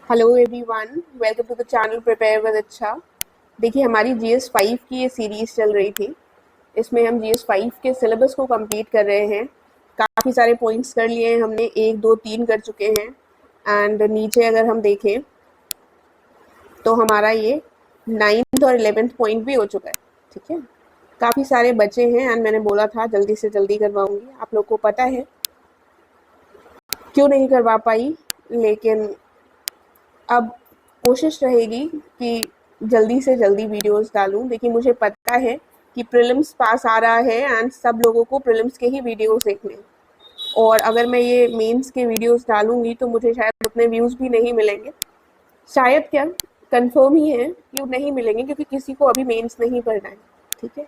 Hello everyone, welcome to the channel prepare with अच्छा। देखिए, हमारी जीएस 5 की ये सीरीज़ चल रही थी। इसमें हम जीएस 5 के सिलेबस को कंप्लीट कर रहे हैं। काफ़ी सारे पॉइंट्स कर लिए हैं हमने, 1 2 3 कर चुके हैं। एंड नीचे अगर हम देखें तो हमारा ये 9th और 11th पॉइंट भी हो चुका है। ठीक है, काफ़ी सारे बचे हैं एंड मैंने बोला था जल्दी से जल्दी करवाऊंगी। आप लोग को पता है क्यों नहीं करवा पाई, लेकिन अब कोशिश रहेगी कि जल्दी से जल्दी वीडियोस डालूं। देखिए, मुझे पता है कि प्रीलिम्स पास आ रहा है एंड सब लोगों को प्रीलिम्स के ही वीडियोस देखने हैं। और अगर मैं ये मेंस के वीडियोस डालूंगी तो मुझे शायद उतने व्यूज़ भी नहीं मिलेंगे। शायद क्या, कंफर्म ही है कि नहीं मिलेंगे, क्योंकि किसी को अभी मेंस नहीं पढ़ना है। ठीक है,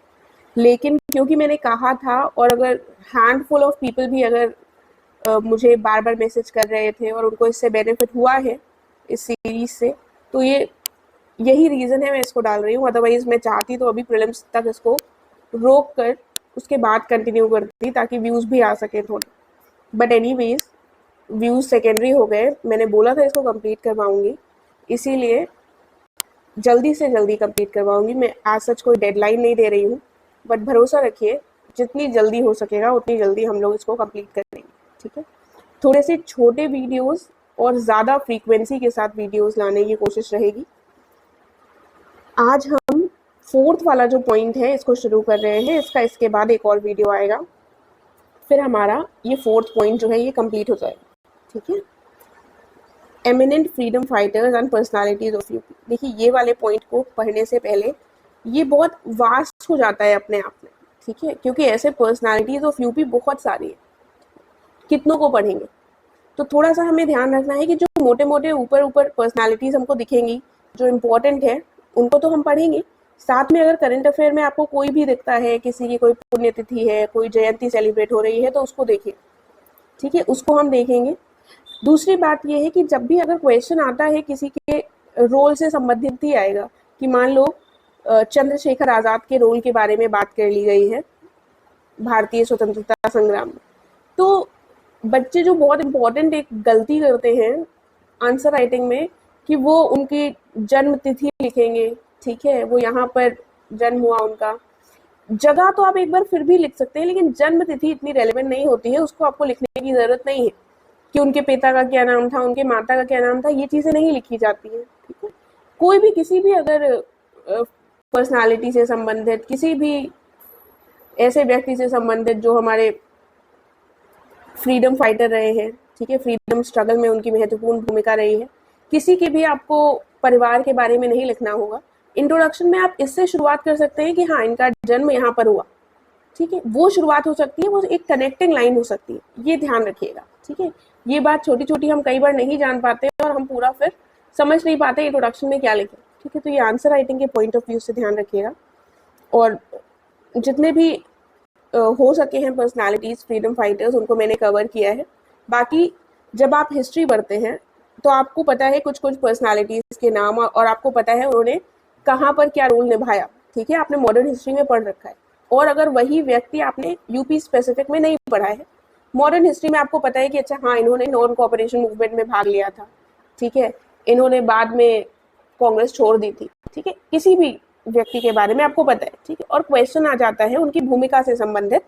लेकिन क्योंकि मैंने कहा था, और अगर हैंडफुल ऑफ पीपल भी अगर मुझे बार बार मैसेज कर रहे थे और उनको इससे बेनिफिट हुआ है इस सीरीज से, तो यही रीज़न है मैं इसको डाल रही हूँ। अदरवाइज़ मैं चाहती तो अभी प्रीलिम्स तक इसको रोक कर उसके बाद कंटिन्यू करती, ताकि व्यूज़ भी आ सके थोड़े। बट एनीवेज, व्यूज़ सेकेंडरी हो गए। मैंने बोला था इसको कंप्लीट करवाऊँगी, इसीलिए जल्दी से जल्दी कंप्लीट करवाऊँगी। मैं आज सच कोई डेडलाइन नहीं दे रही हूँ, बट भरोसा रखिए जितनी जल्दी हो सकेगा उतनी जल्दी हम लोग इसको कंप्लीट करेंगे। ठीक है, थोड़े से छोटे वीडियोस और ज़्यादा फ्रीक्वेंसी के साथ वीडियोस लाने की कोशिश रहेगी। आज हम 4th वाला जो पॉइंट है इसको शुरू कर रहे हैं। इसके बाद एक और वीडियो आएगा, फिर हमारा ये 4th पॉइंट जो है ये कंप्लीट हो जाएगा। ठीक है, eminent freedom fighters and personalities of UP. देखिए, ये वाले पॉइंट को पढ़ने से पहले ये बहुत वास्ट हो जाता है अपने आप में। ठीक है, क्योंकि ऐसे पर्सनालिटीज ऑफ यूपी बहुत सारी है, कितनों को पढ़ेंगे। तो थोड़ा सा हमें ध्यान रखना है कि जो मोटे मोटे ऊपर ऊपर पर्सनालिटीज हमको दिखेंगी, जो इम्पोर्टेंट है, उनको तो हम पढ़ेंगे। साथ में अगर करंट अफेयर में आपको कोई भी दिखता है, किसी की कोई पुण्यतिथि है, कोई जयंती सेलिब्रेट हो रही है, तो उसको देखिए। ठीक है, उसको हम देखेंगे। दूसरी बात यह है कि जब भी अगर क्वेश्चन आता है किसी के रोल से संबंधित ही आएगा, कि मान लो चंद्रशेखर आज़ाद के रोल के बारे में बात कर ली गई है भारतीय स्वतंत्रता संग्राम में, तो बच्चे जो बहुत इम्पोर्टेंट एक गलती करते हैं आंसर राइटिंग में, कि वो उनकी जन्म तिथि लिखेंगे। ठीक है, वो यहाँ पर जन्म हुआ उनका, जगह तो आप एक बार फिर भी लिख सकते हैं, लेकिन जन्म तिथि इतनी रेलेवेंट नहीं होती है, उसको आपको लिखने की ज़रूरत नहीं है कि उनके पिता का क्या नाम था, उनके माता का क्या नाम था। ये चीज़ें नहीं लिखी जाती हैं। ठीक है, कोई भी किसी भी अगर पर्सनालिटी से संबंधित, किसी भी ऐसे व्यक्ति से संबंधित जो हमारे फ्रीडम फाइटर रहे हैं, ठीक है, फ्रीडम स्ट्रगल में उनकी महत्वपूर्ण भूमिका रही है, किसी के भी आपको परिवार के बारे में नहीं लिखना होगा। इंट्रोडक्शन में आप इससे शुरुआत कर सकते हैं कि हाँ, इनका जन्म यहाँ पर हुआ। ठीक है, वो शुरुआत हो सकती है, वो एक कनेक्टिंग लाइन हो सकती है, ये ध्यान रखिएगा। ठीक है, ये बात छोटी छोटी हम कई बार नहीं जान पाते और हम पूरा फिर समझ नहीं पाते इंट्रोडक्शन में क्या लिखें। ठीक है, तो ये आंसर राइटिंग के पॉइंट ऑफ व्यू से ध्यान रखिएगा। और जितने भी हो सके हैं पर्सनालिटीज फ्रीडम फाइटर्स, उनको मैंने कवर किया है। बाकी जब आप हिस्ट्री पढ़ते हैं तो आपको पता है कुछ कुछ पर्सनालिटीज के नाम, और आपको पता है उन्होंने कहाँ पर क्या रोल निभाया। ठीक है, आपने मॉडर्न हिस्ट्री में पढ़ रखा है, और अगर वही व्यक्ति आपने यूपी स्पेसिफिक में नहीं पढ़ा है, मॉडर्न हिस्ट्री में आपको पता है कि अच्छा हाँ, इन्होंने नॉन कोऑपरेशन मूवमेंट में भाग लिया था। ठीक है, इन्होंने बाद में कांग्रेस छोड़ दी थी। ठीक है, किसी भी व्यक्ति के बारे में आपको पता है। ठीक है, और क्वेश्चन आ जाता है उनकी भूमिका से संबंधित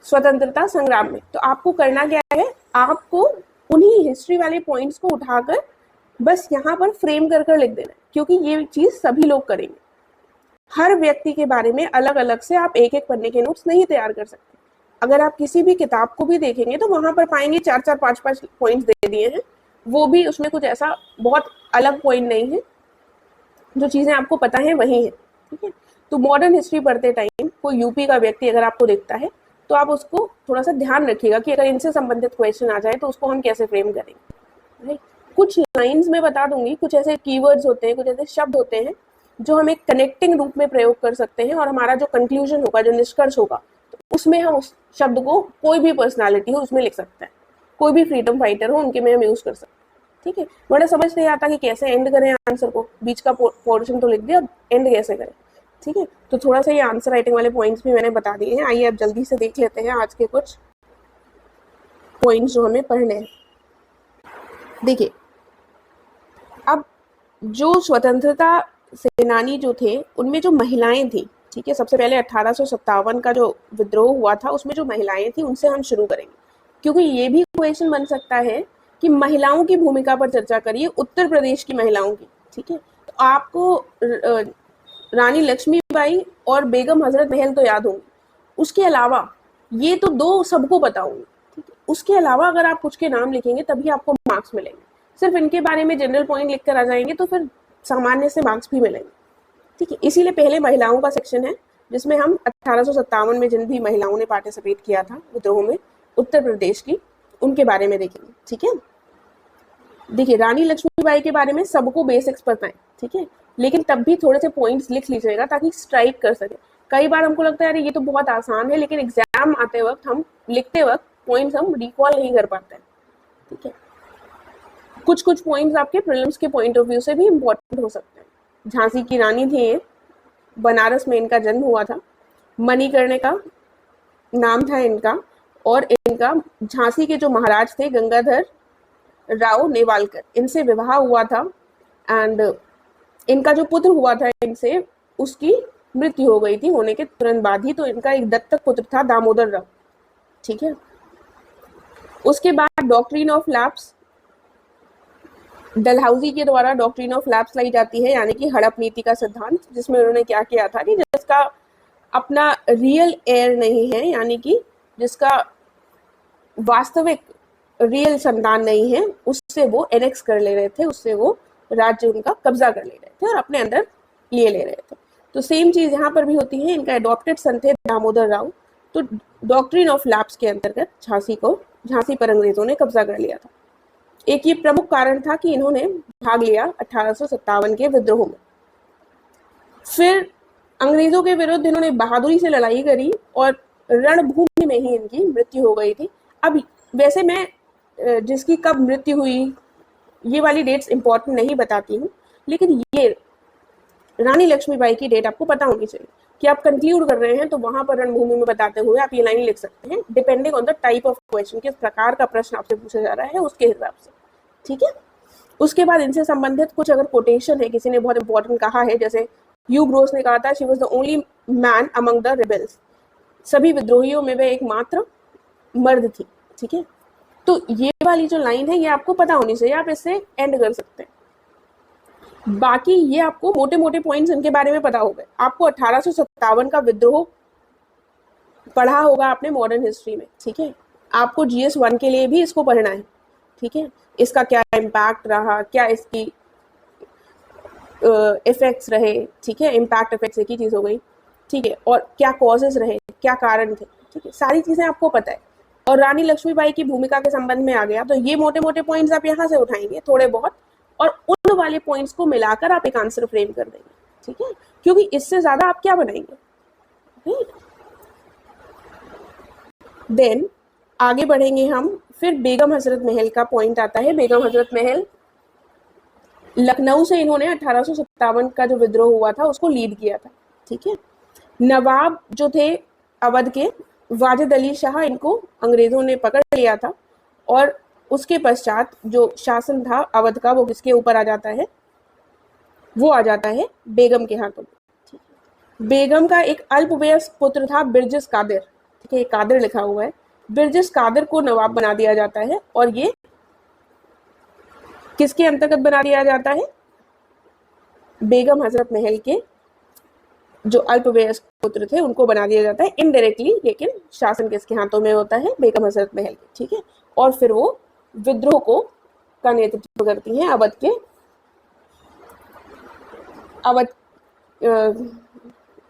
स्वतंत्रता संग्राम में, तो आपको करना क्या है, आपको उन्हीं हिस्ट्री वाले पॉइंट्स को उठाकर बस यहाँ पर फ्रेम कर कर लिख देना है, क्योंकि ये चीज सभी लोग करेंगे। हर व्यक्ति के बारे में अलग अलग से आप एक एक पन्ने के नोट्स नहीं तैयार कर सकते। अगर आप किसी भी किताब को भी देखेंगे तो वहां पर पाएंगे 4-4, 5-5 पॉइंट्स दे दिए हैं, वो भी उसमें कुछ ऐसा बहुत अलग पॉइंट नहीं है, जो चीज़ें आपको पता है वही है। ठीक है, तो मॉडर्न हिस्ट्री पढ़ते टाइम कोई यूपी का व्यक्ति अगर आपको दिखता है तो आप उसको थोड़ा सा ध्यान रखिएगा कि अगर इनसे संबंधित क्वेश्चन आ जाए तो उसको हम कैसे फ्रेम करेंगे। राइट, कुछ लाइंस में बता दूंगी, कुछ ऐसे कीवर्ड्स होते हैं, कुछ ऐसे शब्द होते हैं जो हम एक कनेक्टिंग रूप में प्रयोग कर सकते हैं, और हमारा जो कंक्लूजन होगा, जो निष्कर्ष होगा, तो उसमें हम उस शब्द को, कोई भी पर्सनालिटी हो उसमें लिख सकते हैं, कोई भी फ्रीडम फाइटर हो उनके में हम यूज कर सकते हैं। ठीक है, बड़ा समझ नहीं आता कि कैसे एंड करें आंसर को, बीच का पोर्शन तो लिख दिया, एंड कैसे करें। ठीक है, तो थोड़ा सा ये आंसर राइटिंग वाले पॉइंट्स भी मैंने बता दिए हैं। आइए अब जल्दी से देख लेते हैं आज के कुछ पॉइंट्स जो हमें पढ़ने हैं। देखिए, जो स्वतंत्रता सेनानी जो थे उनमें जो महिलाएं थी, ठीक है, सबसे पहले 1857 का जो विद्रोह हुआ था उसमें जो महिलाएं थी उनसे हम शुरू करेंगे, क्योंकि ये भी क्वेश्चन बन सकता है कि महिलाओं की भूमिका पर चर्चा करिए, उत्तर प्रदेश की महिलाओं की, ठीक है। तो आपको रानी लक्ष्मीबाई और बेगम हजरत महल तो याद होंगे, उसके अलावा ये तो दो सबको पता होंगे, ठीक है। उसके अलावा अगर आप कुछ के नाम लिखेंगे तभी आपको मार्क्स मिलेंगे, सिर्फ इनके बारे में जनरल पॉइंट लिख कर आ जाएंगे तो फिर सामान्य से मार्क्स भी मिलेंगे, ठीक है। इसीलिए पहले महिलाओं का सेक्शन है जिसमें हम 1857 में जिन भी महिलाओं ने पार्टिसिपेट किया था विद्रोह में उत्तर प्रदेश की, उनके बारे में देखेंगे, ठीक है। देखिए, रानी लक्ष्मीबाई के बारे में सबको बेसिक्स पता है, ठीक है, लेकिन तब भी थोड़े से पॉइंट्स लिख लीजिएगा ताकि स्ट्राइक कर सके। कई बार हमको लगता है अरे ये तो बहुत आसान है, लेकिन एग्जाम आते वक्त हम लिखते वक्त पॉइंट्स हम रिकॉल नहीं कर पाते हैं, ठीक है। कुछ कुछ पॉइंट्स आपके प्रीलिम्स के पॉइंट ऑफ व्यू से भी इम्पोर्टेंट हो सकते हैं। झांसी की रानी थी ये, बनारस में इनका जन्म हुआ था, मणिकर्ण का नाम था इनका, और इनका झांसी के जो महाराज थे गंगाधर राव नेवालकर, इनसे विवाह हुआ था एंड इनका जो पुत्र हुआ था इनसे, उसकी मृत्यु हो गई थी होने के तुरंत बाद ही, तो इनका एक दत्तक पुत्र था दामोदर राव, ठीक है। उसके बाद डॉक्ट्रिन ऑफ लैप्स, डलहौजी के द्वारा डॉक्ट्रिन ऑफ लैप्स लाई जाती है, यानी कि हड़प नीति का सिद्धांत, जिसमें उन्होंने क्या किया था कि जिसका अपना रियल एयर नहीं है, यानी कि जिसका वास्तविक रियल संतान नहीं है, उससे वो एनेक्स कर ले रहे थे, उससे वो राज्य उनका कब्जा कर ले रहे थे और अपने अंदर ले रहे थे। तो सेम चीज यहाँ पर भी होती है। इनका एडॉप्टेड सन थे दामोदर राव, तो डॉक्ट्रिन ऑफ लैप्स के अंतर्गत झांसी पर अंग्रेजों ने कब्जा कर लिया था। एक ये प्रमुख कारण था कि इन्होंने भाग लिया 1857 के विद्रोह में। फिर अंग्रेजों के विरुद्ध इन्होंने बहादुरी से लड़ाई करी और रणभूमि में ही इनकी मृत्यु हो गई थी। अब वैसे मैं जिसकी कब मृत्यु हुई ये वाली डेट्स इंपॉर्टेंट नहीं बताती हूँ, लेकिन ये रानी लक्ष्मीबाई की डेट आपको पता होनी चाहिए कि आप कंक्लूड कर रहे हैं तो वहां पर रणभूमि में बताते हुए आप ये लाइन लिख सकते हैं, depending on the type of question, किस प्रकार का प्रश्न आपसे पूछा जा रहा है उसके हिसाब से, ठीक है। उसके बाद इनसे संबंधित कुछ अगर कोटेशन है, किसी ने बहुत इंपॉर्टेंट कहा है, जैसे ह्यू ग्रोस ने कहा था she was the only man among the rebels, सभी विद्रोहियों में वह एकमात्र मर्द थी, ठीक है। तो ये वाली जो लाइन है ये आपको पता होनी चाहिए, आप इससे एंड कर सकते हैं। बाकी ये आपको मोटे मोटे पॉइंट्स इनके बारे में पता हो गए। आपको 1857 का विद्रोह पढ़ा होगा आपने मॉडर्न हिस्ट्री में, ठीक है। आपको GS 1 के लिए भी इसको पढ़ना है, ठीक है। इसका क्या इम्पैक्ट रहा, क्या इसकी इफेक्ट्स रहे, ठीक है। इम्पैक्ट इफेक्ट्स एक ही चीज हो गई, ठीक है, और क्या कॉजेस रहे, क्या कारण थे, ठीक है, सारी चीजें आपको पता है। और रानी लक्ष्मीबाई की भूमिका के संबंध में आ गया, तो ये मोटे मोटे पॉइंट्स आप यहाँ से उठाएंगे थोड़े बहुत, और उन वाले पॉइंट्स को मिलाकर आप एक आंसर फ्रेम कर देंगे, ठीक है, क्योंकि इससे ज्यादा आप क्या बनाएंगे। देन आगे बढ़ेंगे हम, फिर बेगम हजरत महल का पॉइंट आता है। बेगम हजरत महल लखनऊ से इन्होंने 1857 का जो विद्रोह हुआ था उसको लीड किया था, ठीक है। नवाब जो थे अवध के वाजिद अली शाह, इनको अंग्रेजों ने पकड़ लिया था, और उसके पश्चात जो शासन था अवध का वो किसके ऊपर आ जाता है, वो आ जाता है बेगम के हाथों में। बेगम का एक अल्पवयस्क पुत्र था बिरजिस कादिर, ठीक है, कादिर लिखा हुआ है, बिरजिस कादिर को नवाब बना दिया जाता है, और ये किसके अंतर्गत बना दिया जाता है, बेगम हजरत महल के जो अल्पवयस्क पुत्र थे उनको बना दिया जाता है इनडायरेक्टली, लेकिन शासन किसके हाथों में होता है, बेगम हजरत महल के, ठीक है। और फिर वो विद्रोह का नेतृत्व करती हैं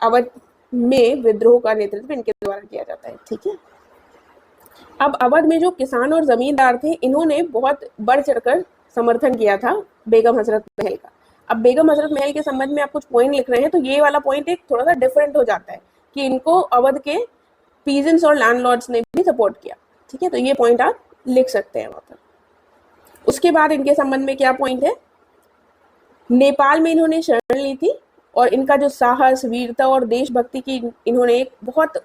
अवध में विद्रोह का नेतृत्व इनके द्वारा किया जाता है, ठीक है। अब अवध में जो किसान और जमींदार थे इन्होंने बहुत बढ़ चढ़कर समर्थन किया था बेगम हजरत महल का। अब बेगम हजरत महल के संबंध में आप कुछ पॉइंट लिख रहे हैं तो ये वाला पॉइंट एक थोड़ा सा डिफरेंट हो जाता है कि इनको अवध के पीजेंट्स और लैंडलॉर्ड्स ने भी सपोर्ट किया, ठीक है, तो ये पॉइंट आप लिख सकते हैं वहां पर। उसके बाद इनके संबंध में क्या पॉइंट है, नेपाल में इन्होंने शरण ली थी, और इनका जो साहस, वीरता और देशभक्ति की इन्होंने एक बहुत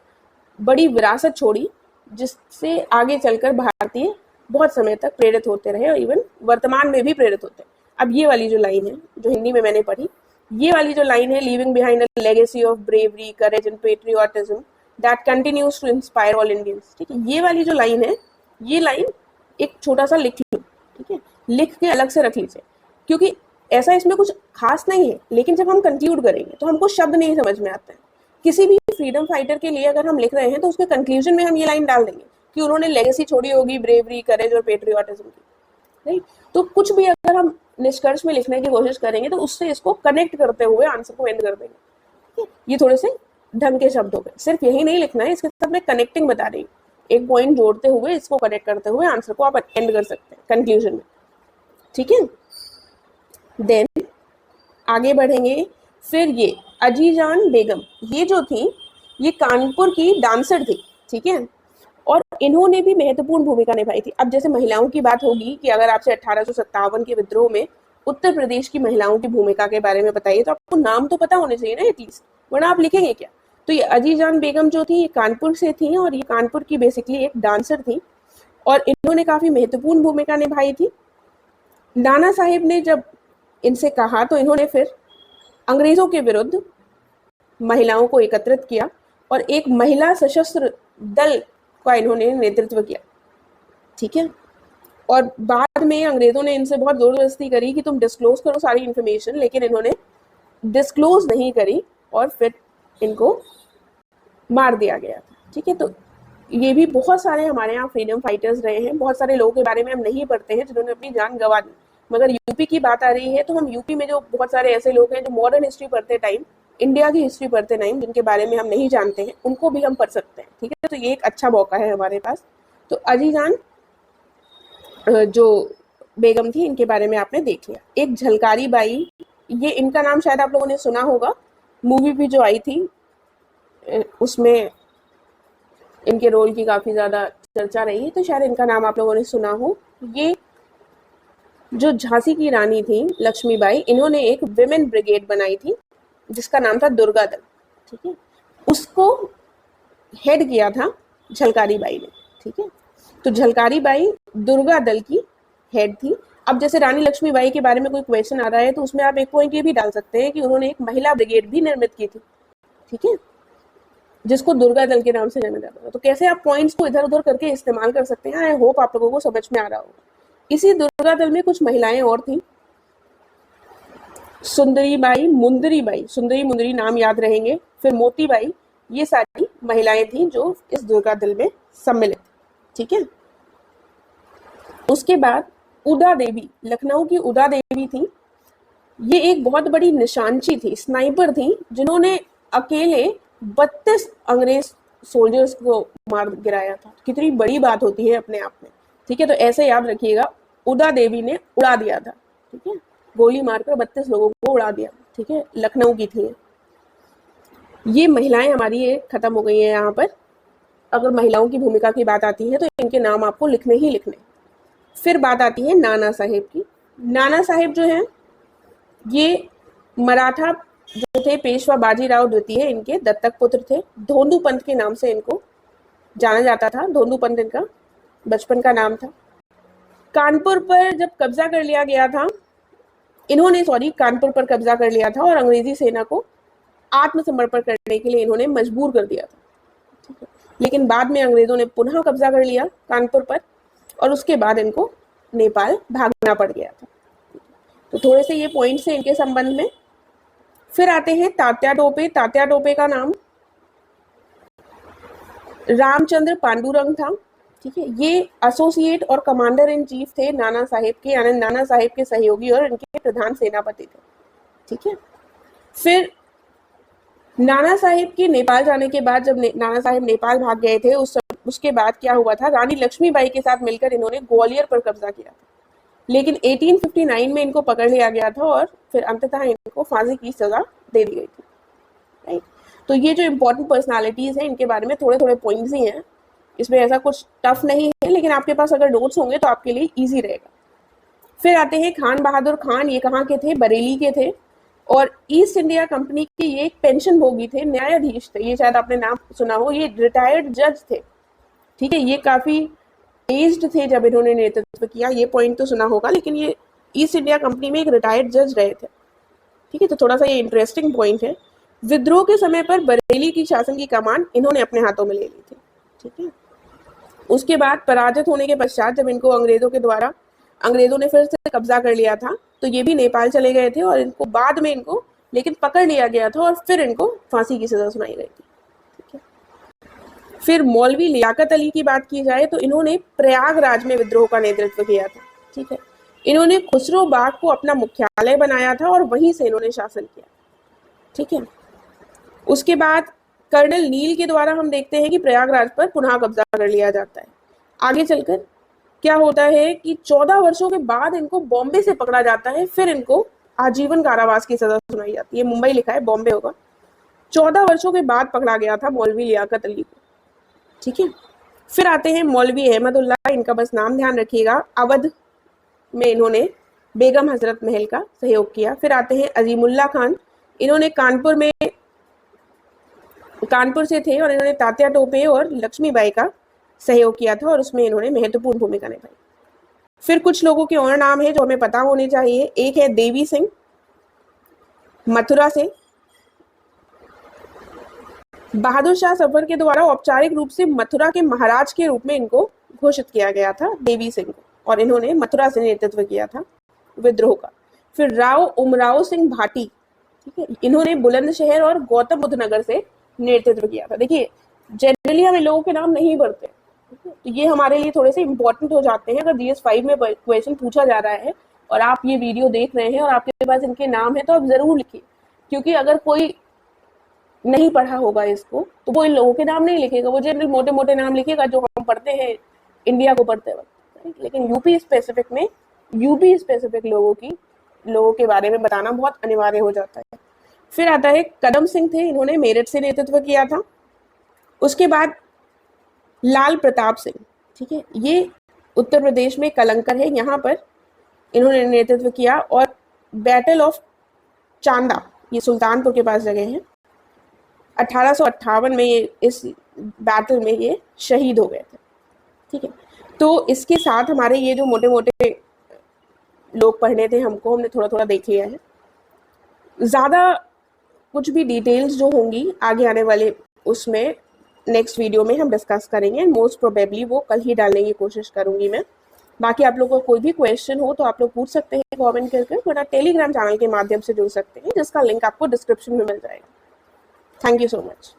बड़ी विरासत छोड़ी, जिससे आगे चलकर भारतीय बहुत समय तक प्रेरित होते रहे और इवन वर्तमान में भी प्रेरित होते हैं। अब ये वाली जो लाइन है जो हिंदी में मैंने पढ़ी, ये वाली जो लाइन है, leaving behind a legacy of bravery, courage and patriotism that continues to inspire all Indians. ठीक है, ये वाली जो लाइन है, ये लाइन एक छोटा सा लिख लो, ठीक है, लिख के अलग से रख लीजिए, क्योंकि ऐसा इसमें कुछ खास नहीं है, लेकिन जब हम कंक्लूड करेंगे तो हमको शब्द नहीं समझ में आते हैं। किसी भी फ्रीडम फाइटर के लिए अगर हम लिख रहे हैं तो उसके कंक्लूजन में हम ये लाइन डाल देंगे कि उन्होंने लेगेसी छोड़ी होगी ब्रेवरी, करेज और पेट्रियोटिज्म की, राइट। तो कुछ भी अगर हम निष्कर्ष में लिखने की कोशिश करेंगे तो उससे इसको कनेक्ट करते हुए आंसर को एंड कर देंगे, ठीक है। ये थोड़े से ढंग के शब्द हो गए, सिर्फ यही नहीं लिखना है, इसके साथ मैं कनेक्टिंग बता रही हूँ, एक पॉइंट जोड़ते हुए इसको कनेक्ट करते हुए आंसर को आप एंड कर सकते हैं कंक्लूजन में, ठीक है। देन आगे बढ़ेंगे, फिर ये अजीजान बेगम, ये जो थी ये कानपुर की डांसर थी, ठीक है, और इन्होंने भी महत्वपूर्ण भूमिका निभाई थी। अब जैसे महिलाओं की बात होगी कि अगर आपसे 1857 के विद्रोह में उत्तर प्रदेश की महिलाओं की भूमिका के बारे में बताइए तो आपको नाम तो पता होने चाहिए ना एटलीस्ट, वरना आप लिखेंगे क्या। तो ये अजीजान बेगम जो थी ये कानपुर से थी और ये कानपुर की बेसिकली एक डांसर थी और इन्होंने काफी महत्वपूर्ण भूमिका निभाई थी। नाना साहिब ने जब इनसे कहा तो इन्होंने फिर अंग्रेजों के विरुद्ध महिलाओं को एकत्रित किया और एक महिला सशस्त्र दल का इन्होंने नेतृत्व किया, ठीक है। और बाद में अंग्रेजों ने इनसे बहुत जबरदस्ती करी कि तुम डिस्क्लोज करो सारी इंफॉर्मेशन, लेकिन इन्होंने डिस्क्लोज नहीं करी और फिर इनको मार दिया गया था, ठीक है। तो ये भी बहुत सारे हमारे यहाँ फ्रीडम फाइटर्स रहे हैं, बहुत सारे लोगों के बारे में हम नहीं पढ़ते हैं जिन्होंने अपनी जान गंवा दी। मगर यूपी की बात आ रही है तो हम यूपी में जो बहुत सारे ऐसे लोग हैं जो मॉडर्न हिस्ट्री पढ़ते टाइम, इंडिया की हिस्ट्री पढ़ते टाइम, जिनके बारे में हम नहीं जानते हैं, उनको भी हम पढ़ सकते हैं, ठीक है। तो ये एक अच्छा मौका है हमारे पास। तो अजीजान जो बेगम थी इनके बारे में आपने देख लिया। एक झलकारी बाई, ये इनका नाम शायद आप लोगों ने सुना होगा, मूवी भी जो आई थी उसमें इनके रोल की काफी ज्यादा चर्चा रही है, तो शायद इनका नाम आप लोगों ने सुना हो। ये जो झांसी की रानी थी लक्ष्मीबाई, इन्होंने एक विमेन ब्रिगेड बनाई थी जिसका नाम था दुर्गा दल, ठीक है। उसको हेड किया था झलकारी बाई ने, ठीक है। तो झलकारी बाई दुर्गा दल की हेड थी। अब जैसे रानी लक्ष्मीबाई के बारे में कोई क्वेश्चन आ रहा है तो उसमें आप एक पॉइंट ये भी डाल सकते हैं कि उन्होंने एक महिला ब्रिगेड भी निर्मित की थी, ठीक है, जिसको दुर्गा दल के नाम से जाना जाता था। तो कैसे आप पॉइंट्स को इधर उधर करके इस्तेमाल कर सकते हैं, आई होप आप लोगों को समझ में आ रहा होगा। इसी दुर्गा दल में कुछ महिलाएं और थी, सुंदरी बाई, मुंदरी बाई, सुंदरी मुंदरी नाम याद रहेंगे, फिर मोती बाई, ये सारी महिलाएं थी जो इस दुर्गा दल में सम्मिलित, ठीक है। उसके बाद उदा देवी, लखनऊ की उदा देवी थी, ये एक बहुत बड़ी निशानची थी, स्नाइपर थी, जिन्होंने अकेले 32 अंग्रेज सोल्जर्स को मार गिराया था। कितनी बड़ी बात होती है अपने आप में, ठीक है। तो ऐसे याद रखिएगा, उदा देवी ने उड़ा दिया था, ठीक है, गोली मारकर 32 लोगों को उड़ा दिया, ठीक है, लखनऊ की थी। ये महिलाएं हमारी ये खत्म हो गई है यहाँ पर। अगर महिलाओं की भूमिका की बात आती है तो इनके नाम आपको लिखने ही लिखने। फिर बात आती है नाना साहेब की। नाना साहेब जो हैं ये मराठा जो थे पेशवा बाजीराव द्वितीय, इनके दत्तक पुत्र थे। धोंदू पंथ के नाम से इनको जाना जाता था, धोंदू पंथ इनका बचपन का नाम था। कानपुर पर जब कब्जा कर लिया गया था इन्होंने, कानपुर पर कब्जा कर लिया था और अंग्रेजी सेना को आत्मसमर्पण करने के लिए इन्होंने मजबूर कर दिया था, ठीक है। लेकिन बाद में अंग्रेजों ने पुनः कब्जा कर लिया कानपुर पर और उसके बाद इनको नेपाल भागना पड़ गया था। तो थोड़े से ये पॉइंट्स हैं इनके संबंध में। फिर आते हैं तात्या टोपे। तात्या टोपे का नाम रामचंद्र पांडुरंग था, ठीक है। ये एसोसिएट और कमांडर इन चीफ थे नाना साहेब के, यानी नाना साहेब के सहयोगी और इनके प्रधान सेनापति थे, ठीक है। फिर नाना साहेब के नेपाल जाने के बाद जब नाना साहेब नेपाल भाग गए थे उसके बाद क्या हुआ था, रानी लक्ष्मीबाई के साथ मिलकर इन्होंने ग्वालियर पर कब्जा किया था। लेकिन 1859 में इनको पकड़ लिया गया था और फिर अंततः इनको फांसी की सजा दे दी गई थी, राइट। तो ये जो इम्पोर्टेंट पर्सनालिटीज हैं इनके बारे में थोड़े थोड़े पॉइंट्स ही हैं, इसमें ऐसा कुछ टफ नहीं है, लेकिन आपके पास अगर नोट्स होंगे तो आपके लिए इजी रहेगा। फिर आते हैं खान बहादुर खान। ये कहाँ के थे, बरेली के थे और ईस्ट इंडिया कंपनी के ये एक पेंशन भोगी थे, न्यायाधीश थे। ये शायद आपने नाम सुना हो, ये रिटायर्ड जज थे, ठीक है। ये काफी एज्ड थे जब इन्होंने नेतृत्व किया, ये पॉइंट तो सुना होगा, लेकिन ये ईस्ट इंडिया कंपनी में एक रिटायर्ड जज रहे थे। ठीक है, तो थोड़ा सा ये इंटरेस्टिंग पॉइंट है। विद्रोह के समय पर बरेली की शासन की कमान इन्होंने अपने हाथों में ले ली थी। ठीक है, उसके बाद पराजित होने के पश्चात जब इनको अंग्रेजों ने फिर से कब्जा कर लिया था, तो ये भी नेपाल चले गए थे और इनको बाद में लेकिन पकड़ लिया गया था और फिर इनको फांसी की सजा सुनाई गई थी। ठीक है, फिर मौलवी लियाकत अली की बात की जाए तो इन्होंने प्रयागराज में विद्रोह का नेतृत्व किया था। ठीक है, इन्होंने खुसरो बाग को अपना मुख्यालय बनाया था और वहीं से इन्होंने शासन किया। ठीक है, उसके बाद कर्नल नील के द्वारा हम देखते हैं कि प्रयागराज पर पुनः कब्जा कर लिया जाता है। आगे चलकर क्या होता है कि 14 वर्षों के बाद इनको बॉम्बे से पकड़ा जाता है, फिर इनको आजीवन कारावास की सजा सुनाई जाती है। मुंबई लिखा है, बॉम्बे होगा। 14 वर्षों के बाद पकड़ा गया था मौलवी लियाकत अली को। ठीक है, फिर आते हैं मौलवी अहमदुल्लाह, इनका बस नाम ध्यान रखिएगा। अवध में इन्होंने बेगम हजरत महल का सहयोग किया। फिर आते हैं अजीमुल्ला खान, इन्होंने कानपुर से थे और इन्होंने तात्या टोपे और लक्ष्मीबाई का सहयोग किया था और उसमें इन्होंने महत्वपूर्ण भूमिका निभाई। फिर कुछ लोगों के और नाम है जो हमें पता होने चाहिए। एक है देवी सिंह, मथुरा से। बहादुर शाह सफर के द्वारा औपचारिक रूप से मथुरा के महाराज के रूप में इनको घोषित किया गया था, देवी सिंह को, और इन्होंने मथुरा से नेतृत्व किया था विद्रोह का। फिर राव उमराव सिंह भाटी, ठीक है, इन्होंने बुलंदशहर और गौतम बुद्ध नगर से नेतृत्व किया था। देखिए, जनरली हमें लोगों के नाम नहीं पढ़ते, तो ये हमारे लिए थोड़े से इंपॉर्टेंट हो जाते हैं। अगर GS5 में क्वेश्चन पूछा जा रहा है और आप ये वीडियो देख रहे हैं और आपके पास इनके नाम है, तो आप जरूर लिखिए, क्योंकि अगर कोई नहीं पढ़ा होगा इसको तो वो इन लोगों के नाम नहीं लिखेगा, वो जनरल मोटे मोटे नाम लिखेगा जो हम पढ़ते हैं इंडिया को पढ़ते वक्त। लेकिन यूपी स्पेसिफिक लोगों के बारे में बताना बहुत अनिवार्य हो जाता है। फिर आता है कदम सिंह थे, इन्होंने मेरठ से नेतृत्व किया था। उसके बाद लाल प्रताप सिंह, ठीक है, ये उत्तर प्रदेश में कलंकर है, यहाँ पर इन्होंने नेतृत्व किया और बैटल ऑफ चांदा, ये सुल्तानपुर के पास जगह है, 1858 में ये इस बैटल में ये शहीद हो गए थे। ठीक है, तो इसके साथ हमारे ये जो मोटे मोटे लोग पढ़ने थे हमने थोड़ा थोड़ा देख लिया है। ज़्यादा कुछ भी डिटेल्स जो होंगी आगे आने वाले उसमें नेक्स्ट वीडियो में हम डिस्कस करेंगे। मोस्ट प्रोबेबली वो कल ही डालने की कोशिश करूंगी मैं। बाकी आप लोगों को कोई भी क्वेश्चन हो तो आप लोग पूछ सकते हैं कमेंट करके, वरना टेलीग्राम चैनल के माध्यम से जुड़ सकते हैं, जिसका लिंक आपको डिस्क्रिप्शन में मिल जाएगा। Thank you so much.